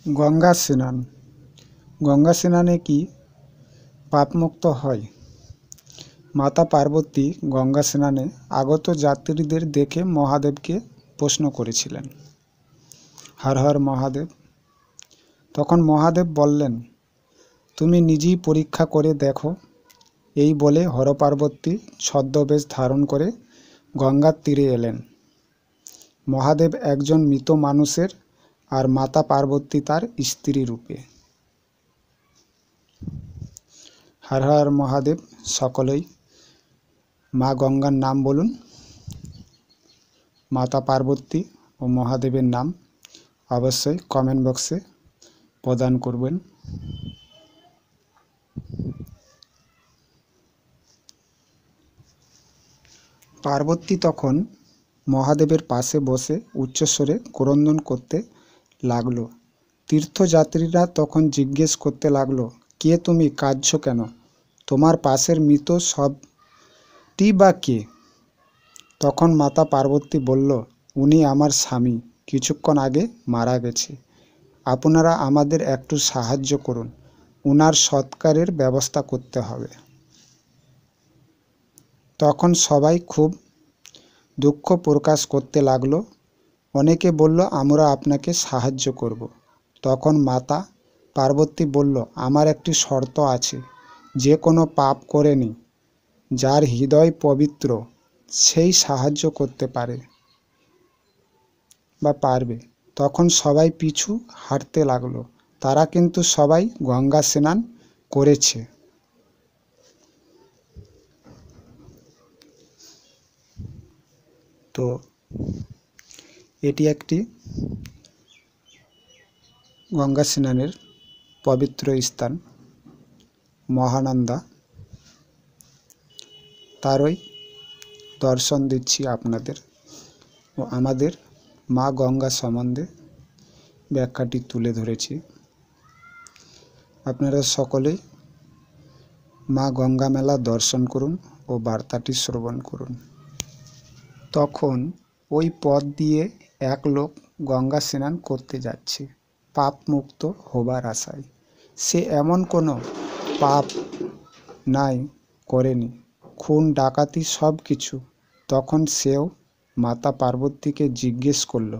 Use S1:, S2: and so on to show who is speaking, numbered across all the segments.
S1: গঙ্গা স্নান। গঙ্গা স্নানে কি পাপমুক্ত হয়? মাতা পার্বতী গঙ্গা স্নানে আগত যাত্রীদের দেখে মহাদেবকে প্রশ্ন করেছিলেন, হর হর মহাদেব। তখন মহাদেব বললেন, তুমি নিজেই পরীক্ষা করে দেখো। এই বলে হর পার্বতী ছদ্মবেশ ধারণ করে গঙ্গার তীরে এলেন। মহাদেব একজন মৃত মানুষের আর মাতা পার্বতী তার স্ত্রী রূপে। হর হর মহাদেব। সকলেই মা গঙ্গার নাম বলুন, মাতা পার্বতী ও মহাদেবের নাম অবশ্যই কমেন্ট বক্সে প্রদান করবেন। পার্বতী তখন মহাদেবের পাশে বসে উচ্চস্বরে ক্রন্দন করতে লাগলো। তীর্থযাত্রীরা তখন জিজ্ঞেস করতে লাগলো, কে তুমি, কাঁদছো কেন? তোমার পাশের মৃত সবটি বা কে? তখন মাতা পার্বতী বলল, উনি আমার স্বামী, কিছুক্ষণ আগে মারা গেছে। আপনারা আমাদের একটু সাহায্য করুন, উনার সৎকারের ব্যবস্থা করতে হবে। তখন সবাই খুব দুঃখ প্রকাশ করতে লাগলো। অনেকে বলল, আমরা আপনাকে সাহায্য করব। তখন মাতা পার্বতী বলল, আমার একটি শর্ত আছে। যে কোনো পাপ করেনি, যার হৃদয় পবিত্র, সেই সাহায্য করতে পারে বা পারবে। তখন সবাই পিছু হাঁটতে লাগলো। তারা কিন্তু সবাই গঙ্গা স্নান করেছে। তো এটি একটি গঙ্গা স্নানের পবিত্র স্থান মহানন্দা। তারই দর্শন দিচ্ছি আপনাদের ও আমাদের মা গঙ্গা সম্বন্ধে ব্যাখ্যাটি তুলে ধরেছি। আপনারা সকলেই মা গঙ্গা মেলা দর্শন করুন ও বার্তাটি শ্রবণ করুন। তখন ওই পথ দিয়ে এক লোক গঙ্গা স্নান করতে যাচ্ছে পাপ মুক্ত হবার আশায়। সে এমন কোনো পাপ নাই করেনি, খুন ডাকাতি সব কিছু। তখন সেও মাতা পার্বতীকে জিজ্ঞেস করল।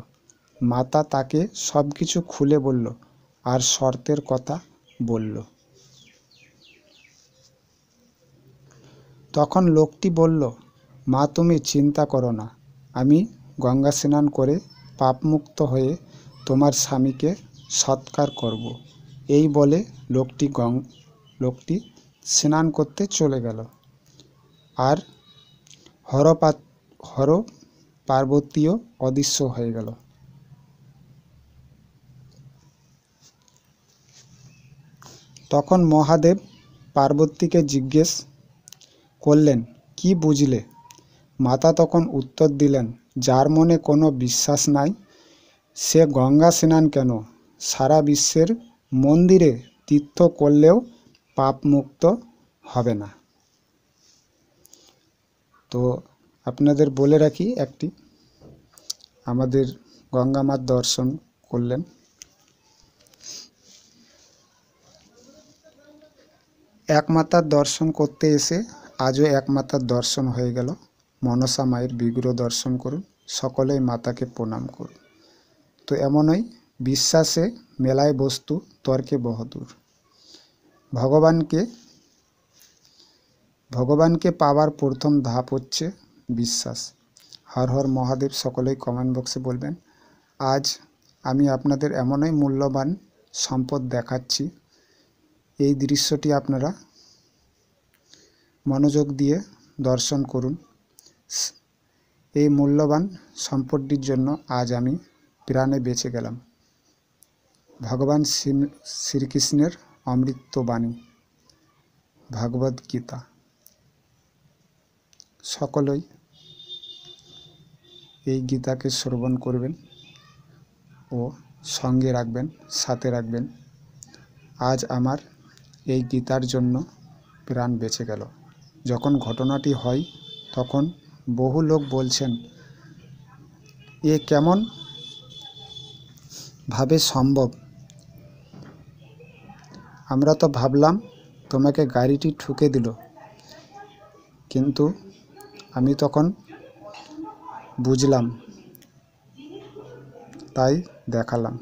S1: মাতা তাকে সব কিছু খুলে বলল আর শর্তের কথা বলল। তখন লোকটি বলল, মা তুমি চিন্তা করো না, আমি গঙ্গা স্নান করে পাপমুক্ত হয়ে তোমার স্বামীকে সৎকার করব। এই বলে লোকটি স্নান করতে চলে গেল। আর হর পার্বতীও অদৃশ্য হয়ে গেল। তখন মহাদেব পার্বতীকে জিজ্ঞেস করলেন, কি বুঝলে? মাতা তখন উত্তর দিলেন, যার মনে কোনো বিশ্বাস নাই, সে গঙ্গা স্নান কেন, সারা বিশ্বের মন্দিরে তীর্থ করলেও পাপমুক্ত হবে না। তো আপনাদের বলে রাখি, একটি আমাদের গঙ্গা মার দর্শন করলেন। এক মাতার দর্শন করতে এসে আজও এক মাতার দর্শন হয়ে গেল। মনসা মায়ের বিগ্রহ দর্শন করুন, সকলেই মাতাকে প্রণাম করুন। তো এমনই বিশ্বাসে মেলায় বস্তু, তর্কে বহুদূর। ভগবানকে পাওয়ার প্রথম ধাপ হচ্ছে বিশ্বাস। হর হর মহাদেব। সকলেই কমেন্ট বক্সে বলবেন। আজ আমি আপনাদের এমনই মূল্যবান সম্পদ দেখাচ্ছি, এই দৃশ্যটি আপনারা মনোযোগ দিয়ে দর্শন করুন। এই মূল্যবান সম্পদটির জন্য আজ আমি প্রাণে বেঁচে গেলাম। ভগবান শ্রীকৃষ্ণের অমৃত বাণী, ভগবদ গীতা। সকলেই এই গীতাকে শ্রবণ করবেন ও সঙ্গে রাখবেন, সাথে রাখবেন। আজ আমার এই গীতার জন্য প্রাণ বেঁচে গেল। যখন ঘটনাটি হয় তখন বহু লোক বলছেন, এ কেমন ভাবে সম্ভব? আমরা তো ভাবলাম তোমাকে গাড়িটি ঠুকে দিল, কিন্তু আমি তখন বুঝলাম, তাই দেখালাম।